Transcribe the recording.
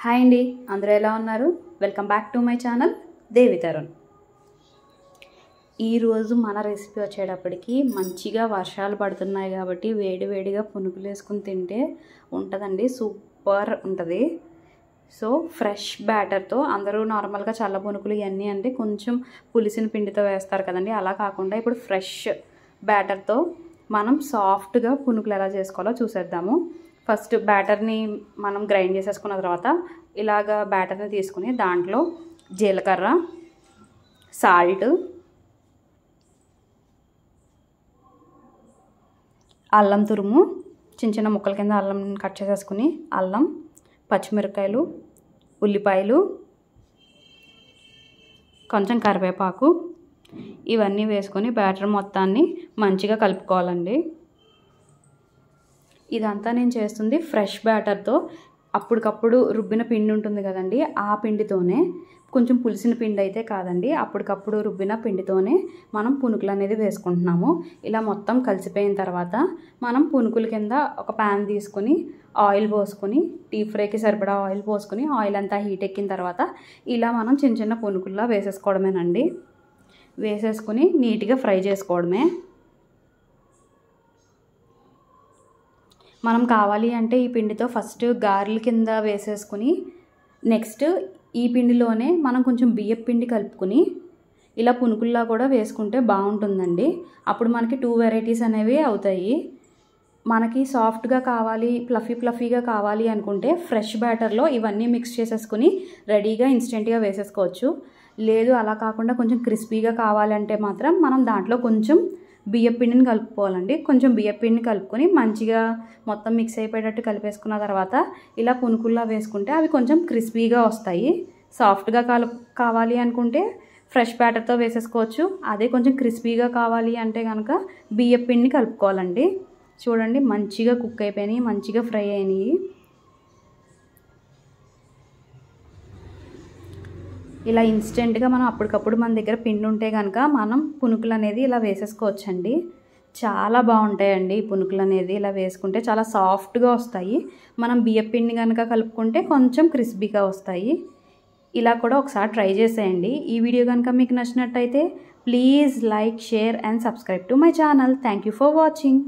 Hi అండి, అందరూ ఎలా ఉన్నారు? Welcome back to my channel Devi Tarun. ఈరోజు మన రెసిపీ వచ్చేటప్పటికి మంచిగా వర్షాలు పడుతున్నాయి కాబట్టి వేడివేడిగా పునుగులు వేసుకుని తింటే ఉంటుందండి, సూపర్ ఉంటుంది. సో ఫ్రెష్ బ్యాటర్తో అందరూ నార్మల్గా చల్ల పునుగులు ఇవన్నీ అంటే కొంచెం పులిసిన పిండితో వేస్తారు కదండి, అలా కాకుండా ఇప్పుడు ఫ్రెష్ బ్యాటర్తో మనం సాఫ్ట్గా పునుగులు ఎలా చేసుకోవాలో చూసేద్దాము. ఫస్ట్ బ్యాటర్ని మనం గ్రైండ్ చేసేసుకున్న తర్వాత ఇలాగ బ్యాటర్ని తీసుకుని దాంట్లో జీలకర్ర, సాల్ట్, అల్లం తురుము, చిన్న చిన్న ముక్కల కింద అల్లం కట్ చేసేసుకుని అల్లం, పచ్చిమిరపకాయలు, ఉల్లిపాయలు, కొంచెం కరివేపాకు ఇవన్నీ వేసుకొని బ్యాటర్ మొత్తాన్ని మంచిగా కలుపుకోవాలండి. ఇదంతా నేను చేస్తుంది ఫ్రెష్ బ్యాటర్తో. అప్పటికప్పుడు రుబ్బిన పిండి ఉంటుంది కదండి, ఆ పిండితోనే, కొంచెం పులిసిన పిండి అయితే కాదండి, అప్పటికప్పుడు రుబ్బిన పిండితోనే మనం పునుకులు అనేది వేసుకుంటున్నాము. ఇలా మొత్తం కలిసిపోయిన తర్వాత మనం పునుకుల కింద ఒక ప్యాన్ తీసుకొని ఆయిల్ పోసుకొని, డీప్ ఫ్రైకి సరిపడా ఆయిల్ పోసుకొని ఆయిల్ అంతా హీట్ ఎక్కిన తర్వాత ఇలా మనం చిన్న చిన్న పునుకుల్లా వేసేసుకోవడమేనండి. వేసేసుకొని నీట్గా ఫ్రై చేసుకోవడమే. మనం కావాలి అంటే ఈ పిండితో ఫస్ట్ గారెల కింద వేసేసుకుని నెక్స్ట్ ఈ పిండిలోనే మనం కొంచెం బియ్యపు పిండి కలుపుకొని ఇలా పునుకుల్లా కూడా వేసుకుంటే బాగుంటుందండి. అప్పుడు మనకి 2 వెరైటీస్ అనేవి అవుతాయి. మనకి సాఫ్ట్గా కావాలి, ఫ్లఫీగా కావాలి అనుకుంటే ఫ్రెష్ బ్యాటర్లో ఇవన్నీ మిక్స్ చేసేసుకుని రెడీగా ఇన్స్టెంట్గా వేసేసుకోవచ్చు. లేదు అలా కాకుండా కొంచెం క్రిస్పీగా కావాలంటే మాత్రం మనం దాంట్లో కొంచెం బియ్యపు పిండిని కలుపుకోవాలండి. కొంచెం బియ్యపు పిండిని కలుపుకొని మంచిగా మొత్తం మిక్స్ అయిపోయేటట్టు కలిపేసుకున్న తర్వాత ఇలా పునుకుల్లా వేసుకుంటే అవి కొంచెం క్రిస్పీగా వస్తాయి. సాఫ్ట్గా కావాలి అనుకుంటే ఫ్రెష్ బ్యాటర్తో వేసేసుకోవచ్చు. అదే కొంచెం క్రిస్పీగా కావాలి అంటే కనుక బియ్యపు పిండిని కలుపుకోవాలండి. చూడండి మంచిగా కుక్ అయిపోయినాయి, మంచిగా ఫ్రై అయినాయి. ఇలా ఇన్స్టెంట్గా మనం అప్పటికప్పుడు మన దగ్గర పిండి ఉంటే కనుక మనం పునుకులు అనేది ఇలా వేసేసుకోవచ్చండి. చాలా బాగుంటాయండి ఈ పునుకులు అనేది. ఇలా వేసుకుంటే చాలా సాఫ్ట్గా వస్తాయి. మనం బియ్యం పిండి కనుక కలుపుకుంటే కొంచెం క్రిస్పీగా వస్తాయి. ఇలా కూడా ఒకసారి ట్రై చేసేయండి. ఈ వీడియో కనుక మీకు నచ్చినట్టయితే please like, share and subscribe to my channel. Thank you for watching.